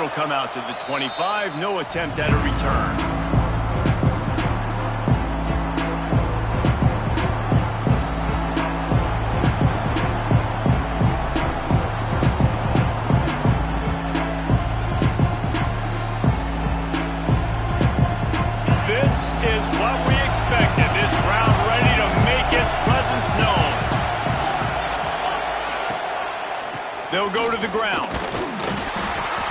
will come out to the 25. No attempt at a return. They'll go to the ground.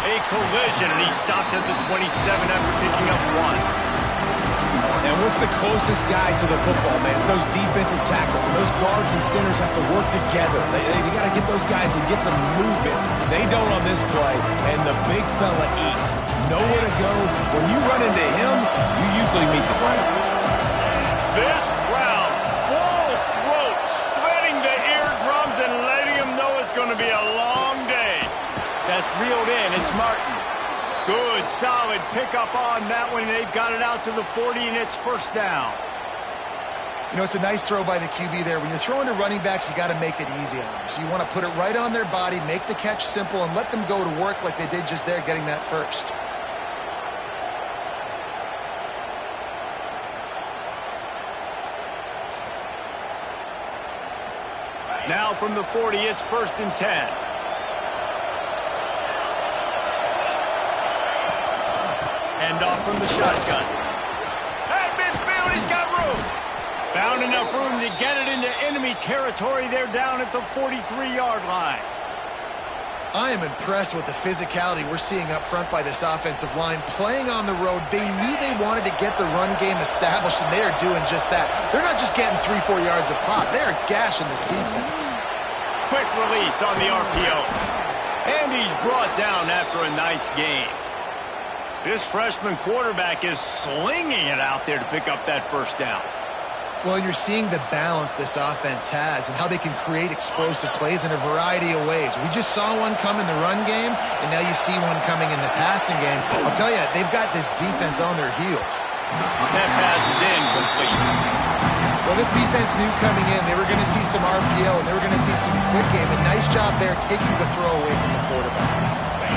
A collision, and he stopped at the 27 after picking up 1. And what's the closest guy to the football, man? It's those defensive tackles. And those guards and centers have to work together. They got to get those guys and get some movement. They don't on this play, and the big fella eats. Nowhere to go. When you run into him, you usually meet the ground. This crowd, full throat, splitting the eardrums and letting him know it's going to be a long day. That's reeled in. It's Martin. Good, solid pickup on that one. They've got it out to the 40, and it's first down. You know, it's a nice throw by the QB there. When you're throwing to running backs, you got to make it easy on them. So you want to put it right on their body, make the catch simple, and let them go to work like they did just there, getting that first. Now from the 40, it's 1st and 10. Hand off from the shotgun. At midfield, he's got room. Found enough room to get it into enemy territory. They're down at the 43-yard line. I am impressed with the physicality we're seeing up front by this offensive line. Playing on the road, they knew they wanted to get the run game established, and they are doing just that. They're not just getting 3-4 yards a pop. They're gashing this defense. Quick release on the RPO. And he's brought down after a nice gain. This freshman quarterback is slinging it out there to pick up that first down. Well, you're seeing the balance this offense has and how they can create explosive plays in a variety of ways. We just saw one come in the run game, and now you see one coming in the passing game. I'll tell you, they've got this defense on their heels. That pass is incomplete. Well, this defense knew coming in they were going to see some RPO, and they were going to see some quick game. A nice job there taking the throw away from the quarterback.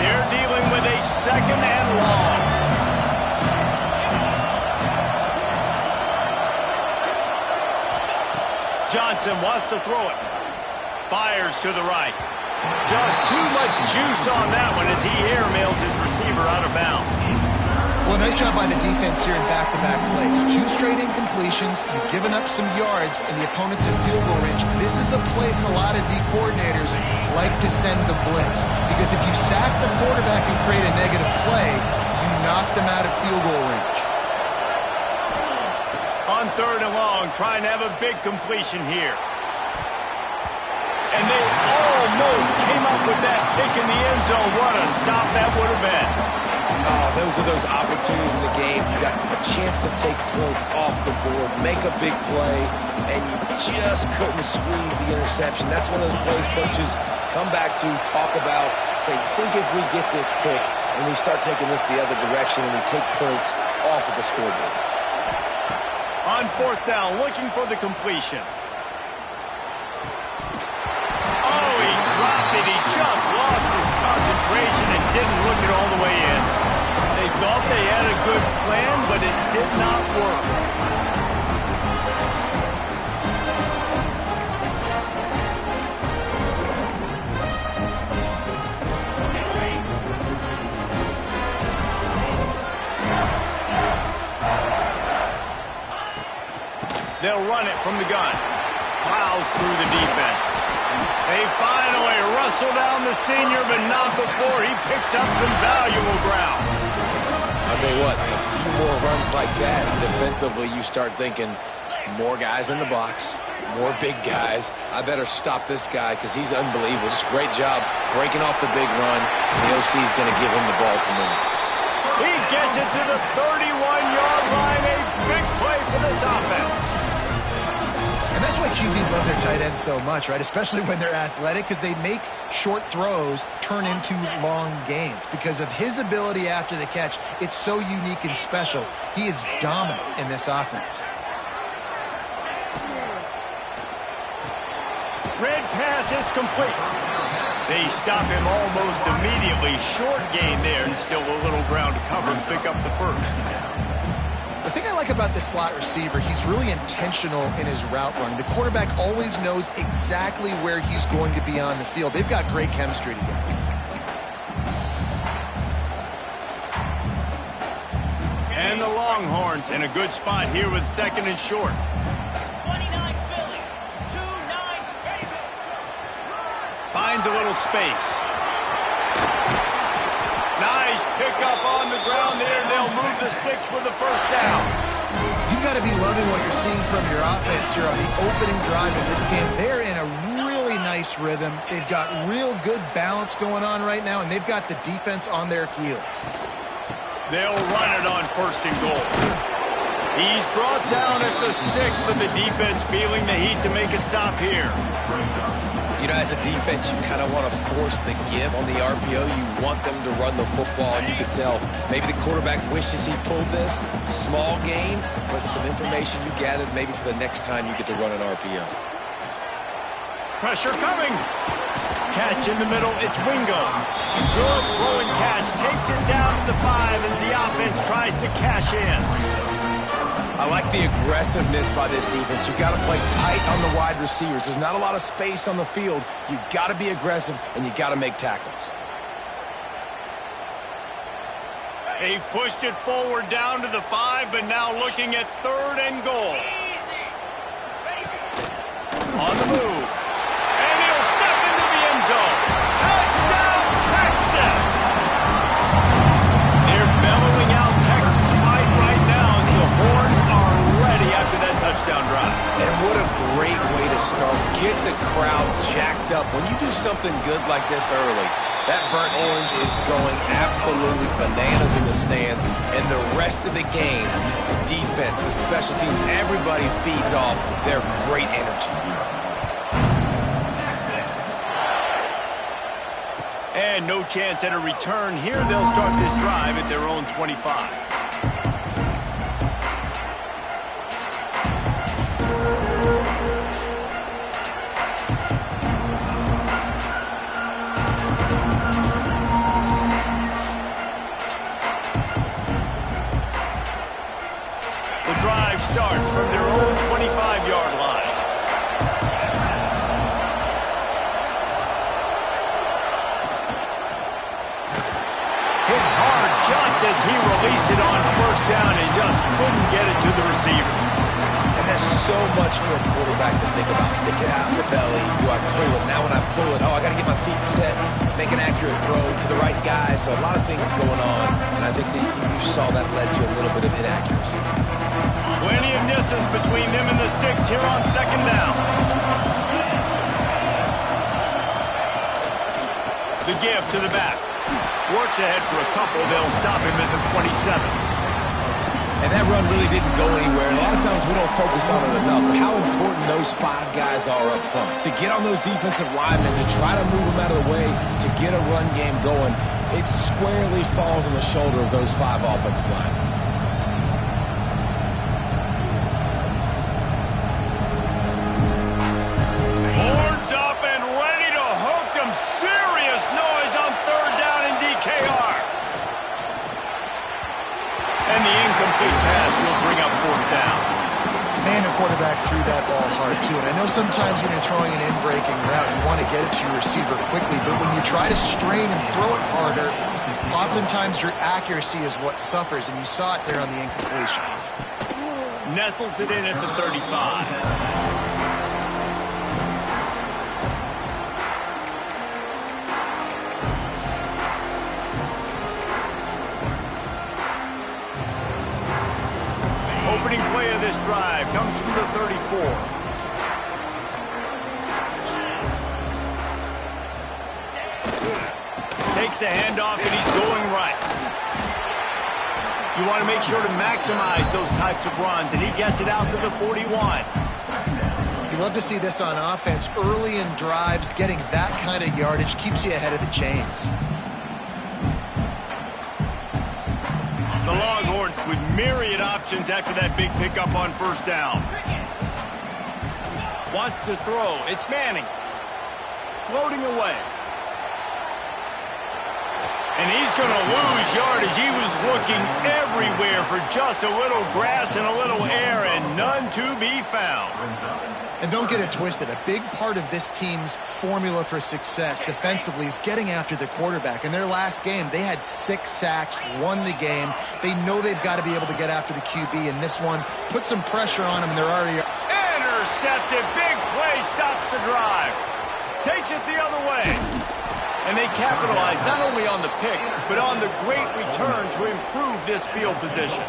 They're dealing with a 2nd and long. Johnson wants to throw it. Fires to the right. Just too much juice on that one as he airmails his receiver out of bounds. Well, nice job by the defense here in back-to-back plays. 2 straight incompletions. You've given up some yards, and the opponent's in field goal range. This is a place a lot of D coordinators like to send the blitz. Because if you sack the quarterback and create a negative play, you knock them out of field goal range. On 3rd and long, trying to have a big completion here. And they almost came up with that pick in the end zone. What a stop that would have been. Oh, those are those opportunities in the game. You got a chance to take points off the board, make a big play, and you just couldn't squeeze the interception. That's one of those plays coaches come back to, talk about, say, think if we get this pick and we start taking this the other direction and we take points off of the scoreboard. On 4th down, looking for the completion. Oh, he dropped it. He just lost his concentration and didn't look it all the way in. They thought they had a good plan, but it did not work. They'll run it from the gun. Plows through the defense. They finally wrestle down the senior, but not before he picks up some valuable ground. I'll tell you what, a few more runs like that, and defensively you start thinking, more guys in the box, more big guys. I better stop this guy because he's unbelievable. Just great job breaking off the big run, and the OC is going to give him the ball some more. He gets it to the 31-yard line. A big play for this offense. And that's why QBs love their tight ends so much, right? Especially when they're athletic, because they make short throws turn into long gains. Because of his ability after the catch, it's so unique and special. He is dominant in this offense. Red pass, it's complete. They stop him almost immediately. Short gain there and still a little ground to cover to pick up the first. The thing I like about this slot receiver, he's really intentional in his route run. The quarterback always knows exactly where he's going to be on the field. They've got great chemistry together. And the Longhorns in a good spot here with second and short. 29 Philly, 2-9 ready. Finds a little space. Nice pickup on the ground there. They'll move the sticks with the first down. You've got to be loving what you're seeing from your offense here on the opening drive of this game. They're in a really nice rhythm. They've got real good balance going on right now, and they've got the defense on their heels. They'll run it on first and goal. He's brought down at the 6, but the defense feeling the heat to make a stop here. You know, as a defense, you kind of want to force the give on the RPO. You want them to run the football, and you can tell maybe the quarterback wishes he pulled this. Small gain, but some information you gathered maybe for the next time you get to run an RPO. Pressure coming. Catch in the middle. It's Wingo. Good throw and catch. Takes it down to the 5 as the offense tries to cash in. I like the aggressiveness by this defense. You've got to play tight on the wide receivers. There's not a lot of space on the field. You've got to be aggressive, and you've got to make tackles. They've pushed it forward down to the 5, but now looking at third and goal. On the move. And he'll step into the end zone. Touchdown, Texas! They're bellowing out Texas fight right now as the Horns are ready after that touchdown drive. And what a great way to start. Get the crowd jacked up. When you do something good like this early, that burnt orange is going absolutely bananas in the stands. And the rest of the game, the defense, the special teams, everybody feeds off their great energy. And no chance at a return here. They'll start this drive at their own 25. The drive starts from their own 25-yard line. Hit hard just as he released it on first down and just couldn't get it to the receiver. And there's so much for a quarterback to think about. Stick it out in the belly. Do I pull it? Now when I pull it, I got to get my feet set, make an accurate throw to the right guy. So a lot of things going on, and I think that you saw that led to a little bit of inaccuracy. Plenty of distance between them and the sticks here on second down. The give to the back. Works ahead for a couple. They'll stop him at the 27. And that run really didn't go anywhere. And a lot of times we don't focus on it enough. But how important those 5 guys are up front. To get on those defensive linemen, to try to move them out of the way, to get a run game going, it squarely falls on the shoulder of those 5 offensive linemen. Horns up and ready to hook them. Serious noise on third down in DKR. And the incomplete pass will bring up fourth down. Man, the quarterback threw that ball hard, too. And I know sometimes when you're throwing an in-breaking route, you want to get it to your receiver quickly. But when you try to strain and throw it harder, oftentimes your accuracy is what suffers. And you saw it there on the incompletion. Nestles it in at the 35. Opening play of this drive comes from the 34. Takes the handoff and he's going right. You want to make sure to maximize those types of runs, and he gets it out to the 41. You love to see this on offense. Early in drives, getting that kind of yardage keeps you ahead of the chains. The Longhorns with myriad options after that big pickup on first down. Wants to throw. It's Manning. Floating away. And he's going to lose yardage. He was looking everywhere for just a little grass and a little air, and none to be found. And don't get it twisted. A big part of this team's formula for success defensively is getting after the quarterback. In their last game, they had 6 sacks, won the game. They know they've got to be able to get after the QB, and this one put some pressure on them, and they're already... Intercepted. Big play stops the drive. Takes it the other way. And they capitalize not only on the pick, but on the great return to improve this field position.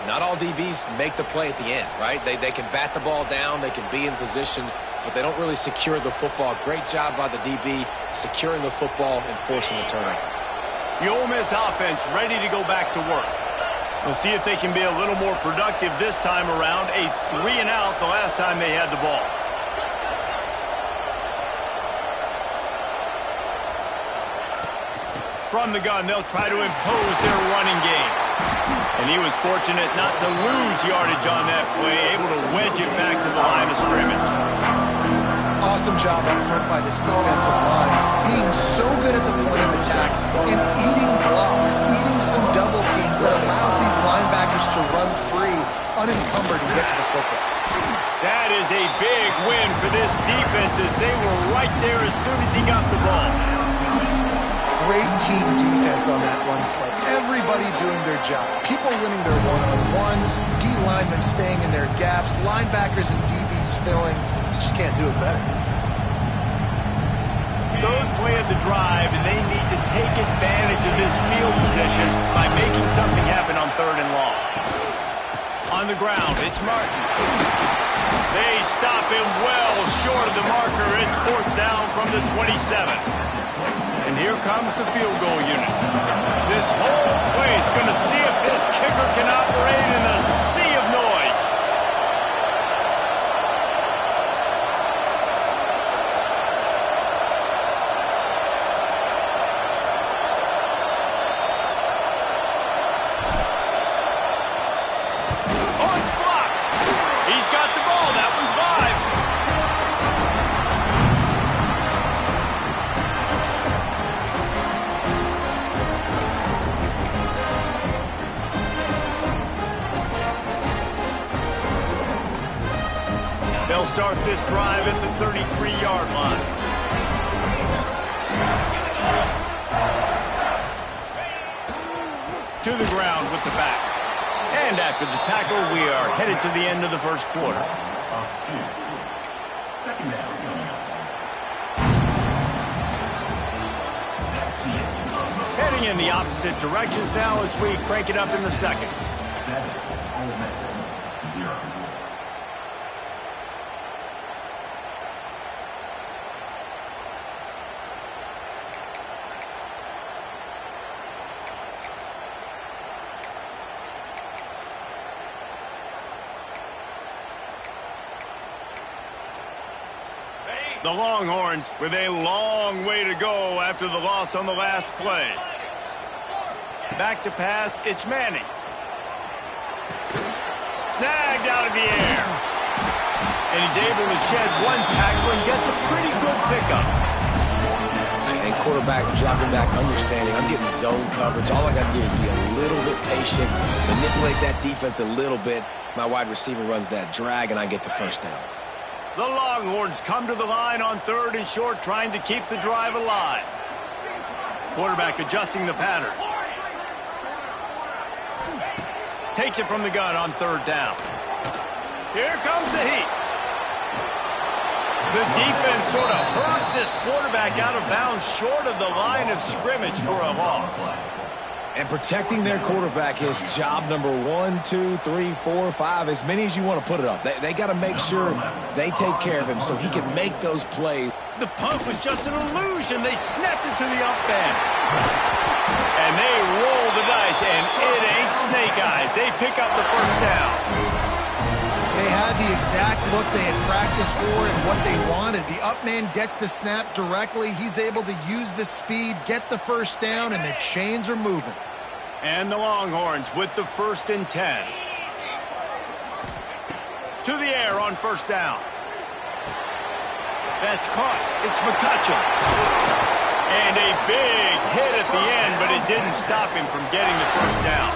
Not all DBs make the play at the end, right? They can bat the ball down, they can be in position, but they don't really secure the football. Great job by the DB securing the football and forcing the turnover. The Ole Miss offense ready to go back to work. We'll see if they can be a little more productive this time around. A 3-and-out the last time they had the ball. From the gun, they'll try to impose their running game. And he was fortunate not to lose yardage on that play, able to wedge it back to the line of scrimmage. Awesome job up front by this defensive line, being so good at the point of attack and eating blocks, eating some double teams that allows these linebackers to run free, unencumbered, and get to the football. That is a big win for this defense as they were right there as soon as he got the ball. Great team defense on that run play. Everybody doing their job. People winning their one-on-ones, D-linemen staying in their gaps, linebackers and DBs filling. You just can't do it better. Third play of the drive, and they need to take advantage of this field position by making something happen on 3rd and long. On the ground, it's Martin. They stop him well short of the marker. It's 4th down from the 27. And here comes the field goal unit. This whole place going to see if this kicker can operate in the sea of noise. Oh, it's blocked. He's got the ball. That one's live. They'll start this drive at the 33-yard line. To the ground with the back. And after the tackle, we are headed to the end of the first quarter. Heading in the opposite directions now as we crank it up in the second. 7, Ole Miss, 0. The Longhorns with a long way to go after the loss on the last play. Back to pass, it's Manning. Snagged out of the air. And he's able to shed one tackle and gets a pretty good pickup. And quarterback dropping back, understanding, I'm getting zone coverage. All I got to do is be a little bit patient, manipulate that defense a little bit. My wide receiver runs that drag, and I get the first down. The Longhorns come to the line on 3rd and short, trying to keep the drive alive. Quarterback adjusting the pattern. Takes it from the gun on 3rd down. Here comes the heat. The defense sort of hurts this quarterback out of bounds short of the line of scrimmage for a loss. And protecting their quarterback is job number 1, 2, 3, 4, 5, as many as you want to put it up. They got to make sure they take care of him so he can make those plays. The punt was just an illusion. They snapped it to the up end. And they roll the dice, and it ain't snake eyes. They pick up the first down. They had the exact look they had practiced for and what they wanted. The up man gets the snap directly. He's able to use the speed, get the first down, and the chains are moving. And the Longhorns with the 1st and 10. To the air on 1st down. That's caught. It's McCutcheon. And a big hit at the end, but it didn't stop him from getting the first down.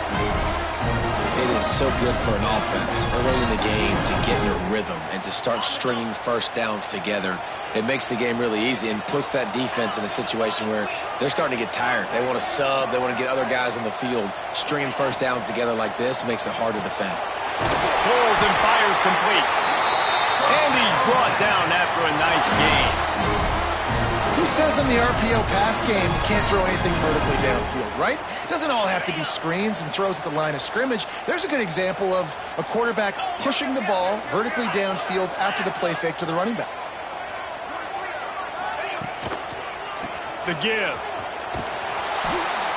It is so good for an offense early in the game to get in a rhythm and to start stringing first downs together. It makes the game really easy and puts that defense in a situation where they're starting to get tired. They want to sub. They want to get other guys on the field. Stringing first downs together like this makes it hard to defend. Pulls and fires complete. And he's brought down after a nice gain. Who says in the RPO pass game you can't throw anything vertically downfield, right? It doesn't all have to be screens and throws at the line of scrimmage. There's a good example of a quarterback pushing the ball vertically downfield after the play fake to the running back. The give.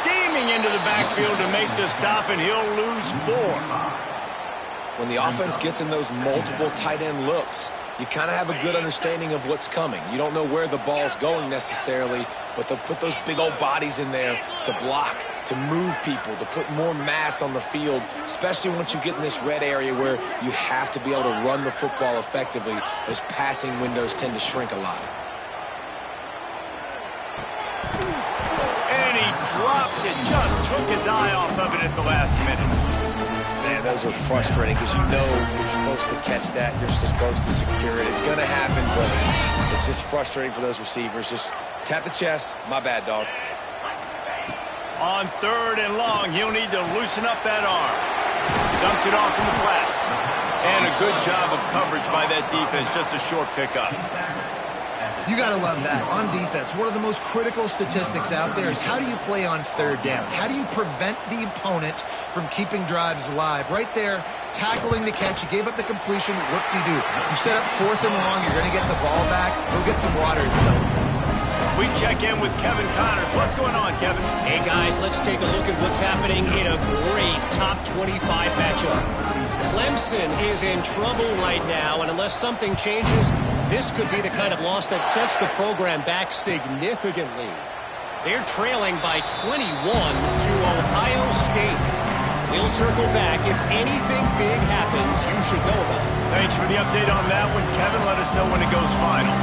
Steaming into the backfield to make the stop, and he'll lose 4. When the offense gets in those multiple tight end looks, you kind of have a good understanding of what's coming. You don't know where the ball's going necessarily, but they'll put those big old bodies in there to block, to move people, to put more mass on the field, especially once you get in this red area where you have to be able to run the football effectively. Those passing windows tend to shrink a lot. And he drops it, just took his eye off of it at the last minute. Man, those are frustrating because you know you're supposed to catch that. You're supposed to secure it. It's going to happen, but it's just frustrating for those receivers. Just tap the chest. My bad, dog. On 3rd and long, he'll need to loosen up that arm. Dumps it off in the flats. And a good job of coverage by that defense. Just a short pickup. You got to love that. On defense, one of the most critical statistics out there is how do you play on 3rd down? How do you prevent the opponent from keeping drives alive? Right there, tackling the catch. You gave up the completion. What do? You set up 4th and long. You're going to get the ball back. Go get some water. We check in with Kevin Connors. What's going on, Kevin? Hey, guys, let's take a look at what's happening in a great top 25 matchup. Clemson is in trouble right now, and unless something changes, this could be the kind of loss that sets the program back significantly. They're trailing by 21 to Ohio State. We'll circle back. If anything big happens, you should know about it. Thanks for the update on that one, Kevin. Let us know when it goes final.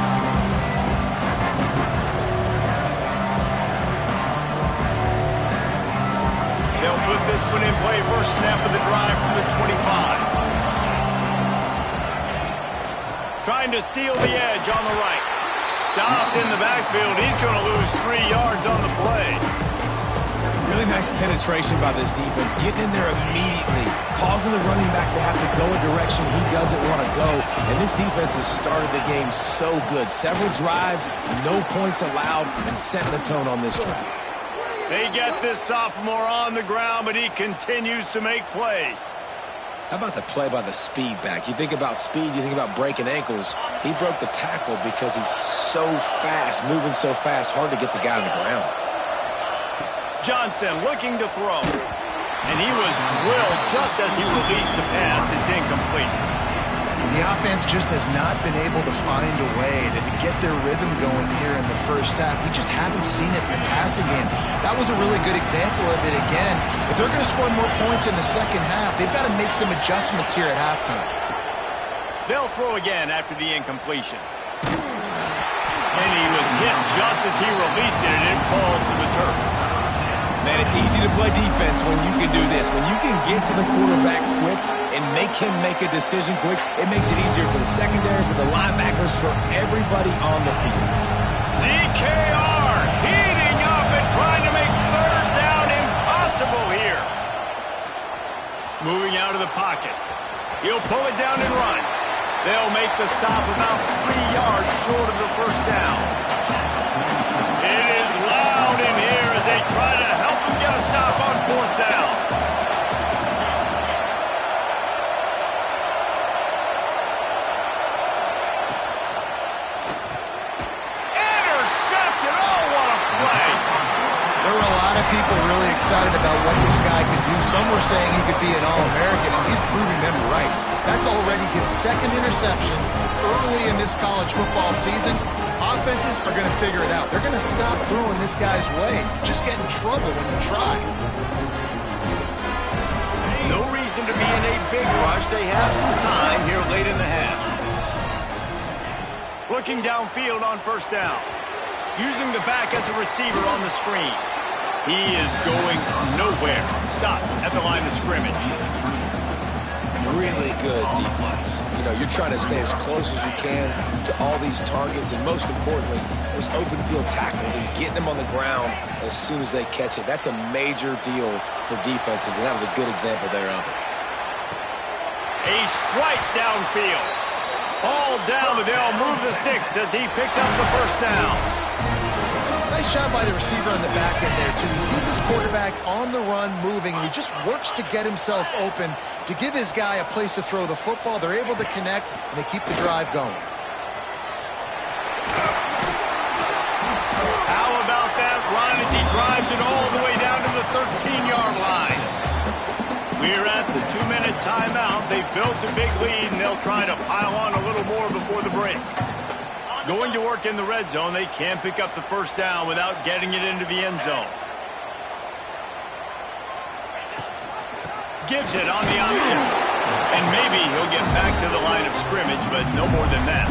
They'll put this one in play. First snap of the drive from the 25. Trying to seal the edge on the right. Stopped in the backfield. He's going to lose 3 yards on the play. Really nice penetration by this defense. Getting in there immediately, causing the running back to have to go a direction he doesn't want to go. And this defense has started the game so good. Several drives, no points allowed, and setting the tone on this drive. They get this sophomore on the ground, but he continues to make plays. How about the play by the speed back? You think about speed, you think about breaking ankles. He broke the tackle because he's so fast, moving so fast, hard to get the guy on the ground. Johnson looking to throw. And he was drilled just as he released the pass. It's incomplete. The offense just has not been able to find a way to get their rhythm going here in the first half. We just haven't seen it in the passing game. That was a really good example of it again. If they're going to score more points in the second half, they've got to make some adjustments here at halftime. They'll throw again after the incompletion. And he was hit just as he released it, and it falls to the turf. Man, it's easy to play defense when you can do this. When you can get to the quarterback quick and make him make a decision quick, it makes it easier for the secondary, for the linebackers, for everybody on the field. DKR heating up and trying to make 3rd down impossible here. Moving out of the pocket. He'll pull it down and run. They'll make the stop about 3 yards short of the first down. It is loud in here as they try to help him get a stop on 4th down. Intercepted! Oh, what a play! There were a lot of people really excited about what this guy could do. Some were saying he could be an All-American, and he's proving them right. That's already his 2nd interception early in this college football season. Offenses are going to figure it out. They're going to stop throwing this guy's way. Just get in trouble when you try. No reason to be in a big rush. They have some time here late in the half. Looking downfield on 1st down. Using the back as a receiver on the screen. He is going nowhere. Stop at the line of scrimmage. Really good defense. You know, you're trying to stay as close as you can to all these targets, and most importantly, those open field tackles and getting them on the ground as soon as they catch it. That's a major deal for defenses, and that was a good example there of it. A strike downfield. All down, but they'll move the sticks as he picks up the first down. Nice job by the receiver on the back end there, too. He sees his quarterback on the run moving, and he just works to get himself open to give his guy a place to throw the football. They're able to connect, and they keep the drive going. How about that run as he drives it all the way down to the 13-yard line? We're at the 2-minute timeout. They've built a big lead, and they'll try to pile on a little more before the break. Going to work in the red zone. They can't pick up the first down without getting it into the end zone. Gives it on the option. And maybe he'll get back to the line of scrimmage, but no more than that.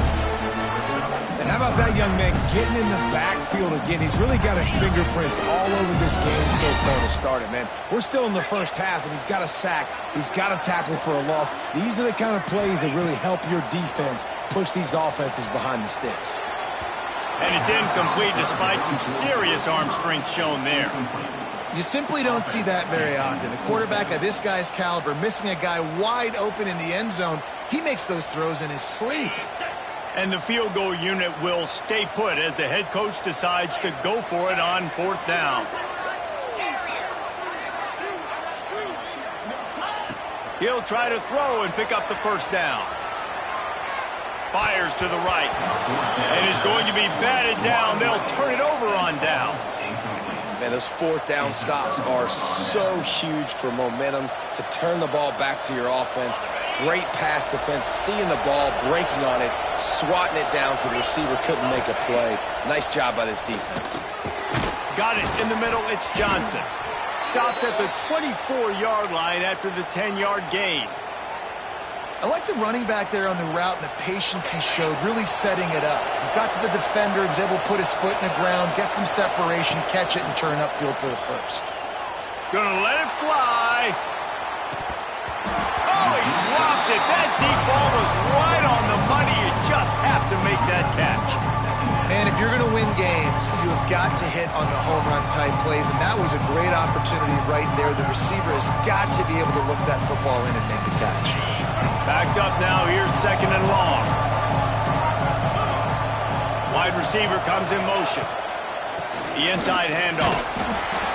And how about that young man getting in the backfield again? He's really got his fingerprints all over this game so far to start it, man. We're still in the first half, and he's got a sack. He's got a tackle for a loss. These are the kind of plays that really help your defense push these offenses behind the sticks. And it's incomplete despite some serious arm strength shown there. You simply don't see that very often. A quarterback of this guy's caliber missing a guy wide open in the end zone. He makes those throws in his sleep. And the field goal unit will stay put as the head coach decides to go for it on fourth down. He'll try to throw and pick up the first down. Fires to the right. And is going to be batted down. They'll turn it over on downs. Man, those fourth down stops are so huge for momentum to turn the ball back to your offense. Great pass defense, seeing the ball, breaking on it, swatting it down so the receiver couldn't make a play. Nice job by this defense. Got it in the middle. It's Johnson. Stopped at the 24-yard line after the 10-yard gain. I like the running back there on the route and the patience he showed, really setting it up. He got to the defender, was able to put his foot in the ground, get some separation, catch it, and turn upfield for the first. Gonna let it fly. Oh, he dropped it. That deep ball was right on the money. You just have to make that catch. Man, if you're going to win games, you have got to hit on the home run type plays, and that was a great opportunity right there. The receiver has got to be able to look that football in and make the catch. Backed up now. Here's second and long. Wide receiver comes in motion. The inside handoff.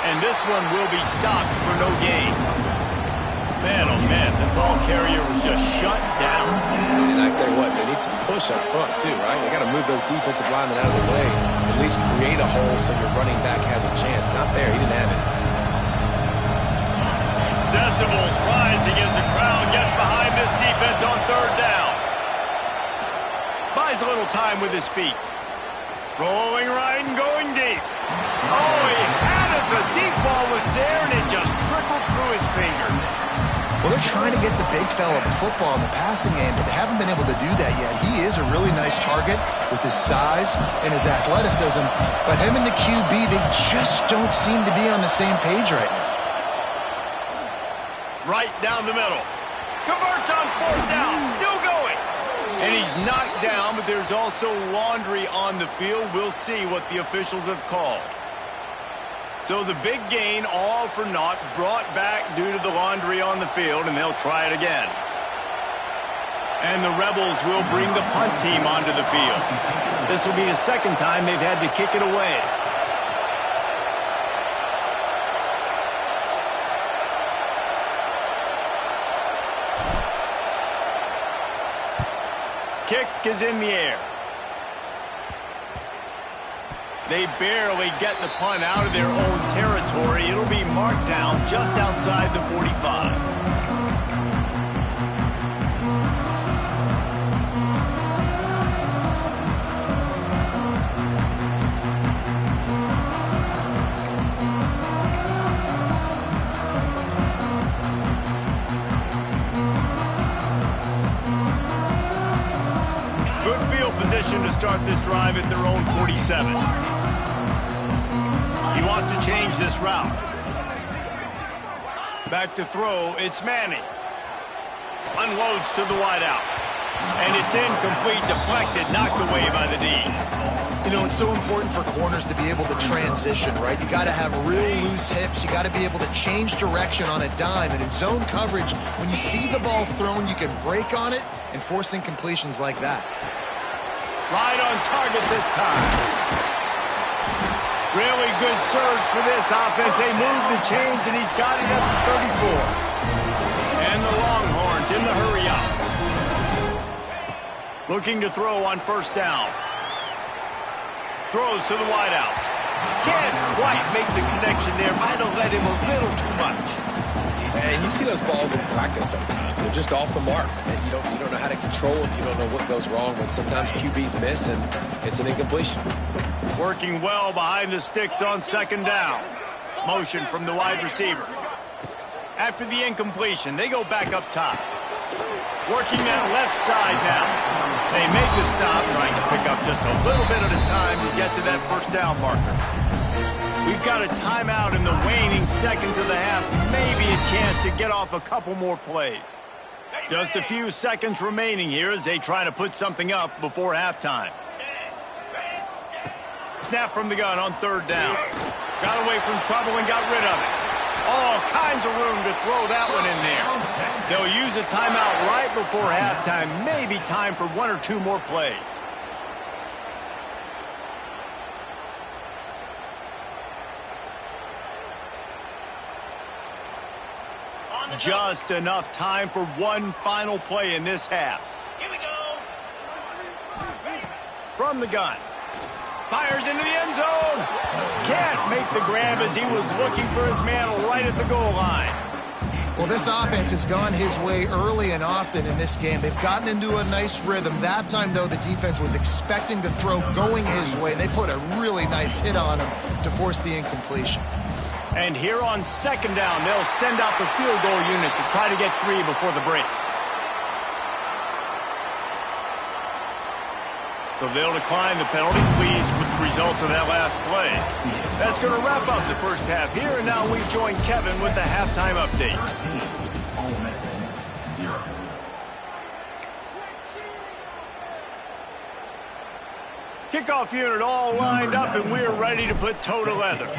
And this one will be stopped for no gain. Man, oh man, the ball carrier was just shut down. And I tell you what, they need some push up front too, right? They got to move those defensive linemen out of the way. At least create a hole so your running back has a chance. Not there. He didn't have it. Decibels rising as the crowd gets behind this defense on third down. Buys a little time with his feet. Rolling right and going deep. Oh, he had it. The deep ball was there, and it just trickled through his fingers. Well, they're trying to get the big fella the football in the passing game, but they haven't been able to do that yet. He is a really nice target with his size and his athleticism, but him and the QB, they just don't seem to be on the same page right now. Right down the middle. Converts on fourth down. Still going. And he's knocked down, but there's also laundry on the field. We'll see what the officials have called. So the big gain, all for naught, brought back due to the laundry on the field, and they'll try it again. And the Rebels will bring the punt team onto the field. This will be the second time they've had to kick it away. Kick is in the air. They barely get the punt out of their own territory. It'll be marked down just outside the 45. Good field position to start this drive at their own 47. He wants to change this route. Back to throw, it's Manning. Unloads to the wideout. And it's incomplete, deflected, knocked away by the D. You know, it's so important for corners to be able to transition, right? You got to have real loose hips. You got to be able to change direction on a dime. And in zone coverage, when you see the ball thrown, you can break on it and force incompletions like that. Right on target this time. Really good surge for this offense. They move the chains, and he's got it up to 34. And the Longhorns in the hurry up. Looking to throw on first down. Throws to the wideout. Can't quite make the connection there. Might have let him a little too much. And you see those balls in practice sometimes. They're just off the mark. And you don't know how to control them. You don't know what goes wrong. But sometimes QBs miss, and it's an incompletion. Working well behind the sticks on second down. Motion from the wide receiver. After the incompletion, they go back up top. Working that left side now. They make the stop, trying to pick up just a little bit at a time to get to that first down marker. We've got a timeout in the waning seconds of the half. Maybe a chance to get off a couple more plays. Just a few seconds remaining here as they try to put something up before halftime. Snap from the gun on third down. Got away from trouble and got rid of it. All kinds of room to throw that one in there. They'll use a timeout right before halftime. Maybe time for one or two more plays. Just enough time for one final play in this half. Here we go. From the gun. Fires into the end zone. Can't make the grab as he was looking for his man right at the goal line. Well, this offense has gone his way early and often in this game. They've gotten into a nice rhythm. That time, though, the defense was expecting the throw going his way. They put a really nice hit on him to force the incompletion. And here on second down, they'll send out the field goal unit to try to get 3 before the break. So they'll decline the penalty, pleased with the results of that last play. That's going to wrap up the first half here, and now we join Kevin with the halftime update. Ole Miss 0. Kickoff unit all lined up, and we're ready to put toe to leather.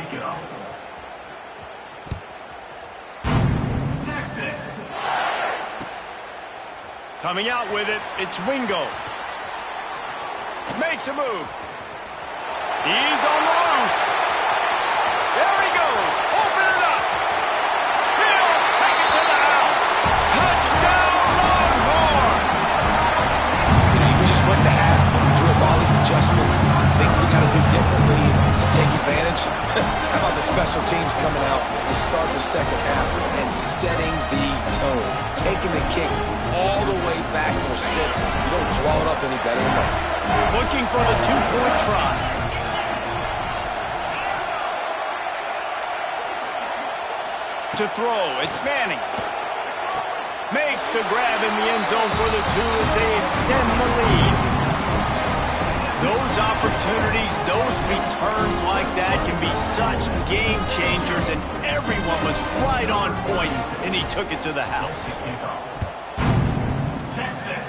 Texas. Coming out with it, it's Wingo. Makes a move. He's on the loose. There he goes. Open it up. He'll take it to the house. Touchdown, Longhorn. You know, you just went to half, and drew up all these adjustments, things we got to do differently to take advantage. How about the special teams coming out to start the second half and setting the tone, taking the kick all the way back for 6. You don't draw it up any better than that. Looking for the 2-point try. To throw, it's Manning. Makes the grab in the end zone for the 2 as they extend the lead. Those opportunities, those returns like that can be such game changers, and everyone was right on point, and he took it to the house. Texas.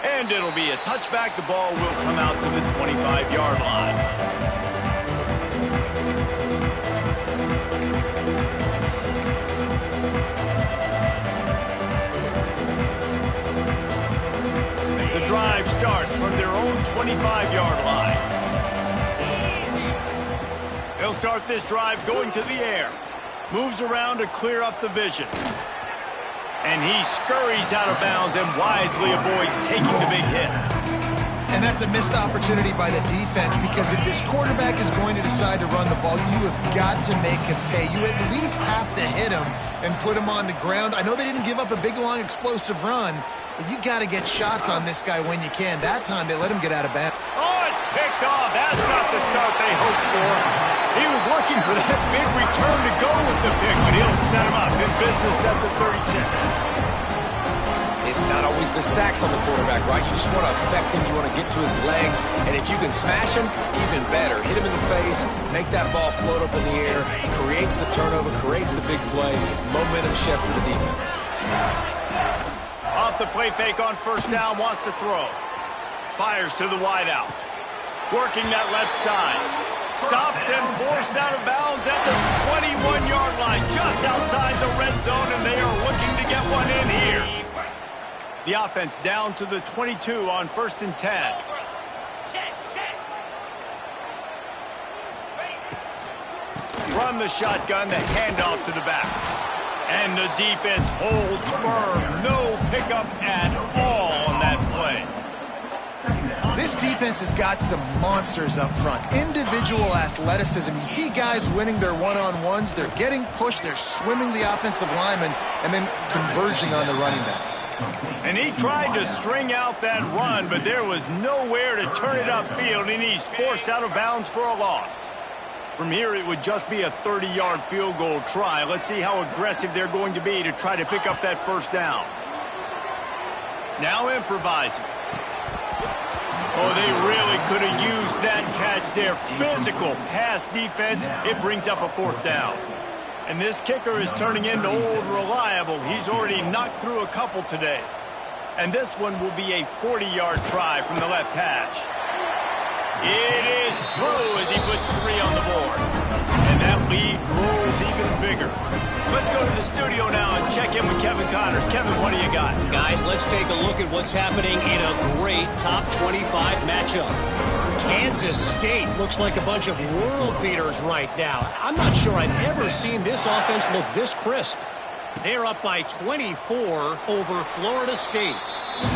And it'll be a touchback. The ball will come out to the 25-yard line. The drive starts from their own 25-yard line. They'll start this drive going to the air. Moves around to clear up the vision. And he scurries out of bounds and wisely avoids taking the big hit. And that's a missed opportunity by the defense, because if this quarterback is going to decide to run the ball, you have got to make him pay. You at least have to hit him and put him on the ground. I know they didn't give up a big, long, explosive run, but you got to get shots on this guy when you can. That time, they let him get out of bounds. Oh, it's picked off. That's not the start they hoped for. He was looking for that big return to go with the pick, but he'll set him up in business at the 36. It's not always the sacks on the quarterback, right? You just want to affect him. You want to get to his legs. And if you can smash him, even better. Hit him in the face, make that ball float up in the air, creates the turnover, creates the big play, momentum shift for the defense. Off the play fake on first down, wants to throw. Fires to the wideout. Working that left side. Stopped and forced out of bounds at the 21-yard line, just outside the red zone, and they are looking to get one in here. The offense down to the 22 on 1st and 10. Run the shotgun, the handoff to the back. And the defense holds firm. No pickup at all on that play. This defense has got some monsters up front. Individual athleticism. You see guys winning their one-on-ones. They're getting pushed. They're swimming the offensive lineman and then converging on the running back. And he tried to string out that run, but there was nowhere to turn it upfield, and he's forced out of bounds for a loss. From here, it would just be a 30-yard field goal try. Let's see how aggressive they're going to be to try to pick up that first down. Now improvising. Oh, they really could have used that catch there. Physical pass defense. It brings up a 4th down. And this kicker is turning into old reliable. He's already knocked through a couple today. And this one will be a 40-yard try from the left hash. It is Drew as he puts 3 on the board. And that lead grows even bigger. Let's go to the studio now and check in with Kevin Connors. Kevin, what do you got? Guys, let's take a look at what's happening in a great top 25 matchup. Kansas State looks like a bunch of world beaters right now. I'm not sure I've ever seen this offense look this crisp. They're up by 24 over Florida State.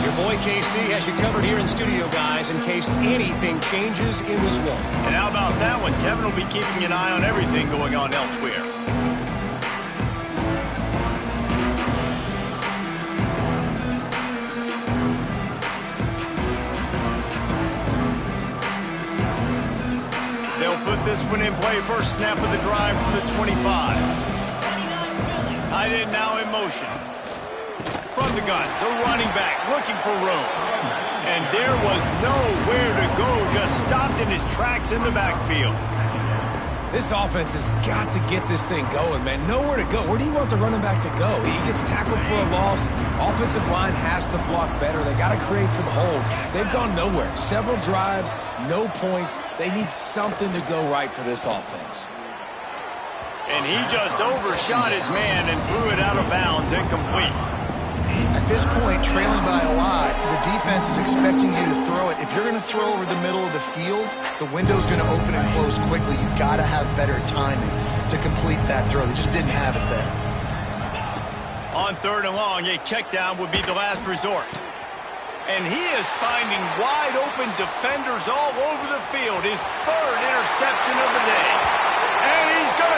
Your boy KC has you covered here in studio, guys, in case anything changes in this one. And how about that one? Kevin will be keeping an eye on everything going on elsewhere. They'll put this one in play. First snap of the drive from the 25. Tight end now in motion. From the gun, the running back looking for room. And there was nowhere to go, just stopped in his tracks in the backfield. This offense has got to get this thing going, man. Nowhere to go. Where do you want the running back to go? He gets tackled for a loss. Offensive line has to block better. They got to create some holes. They've gone nowhere. Several drives, no points. They need something to go right for this offense. And he just overshot his man and threw it out of bounds, incomplete. At this point, trailing by a lot, the defense is expecting you to throw it. If you're going to throw over the middle of the field, the window's going to open and close quickly. You've got to have better timing to complete that throw. They just didn't have it there. On 3rd and long, a check down would be the last resort. And he is finding wide open defenders all over the field. His 3rd interception of the day. And he's going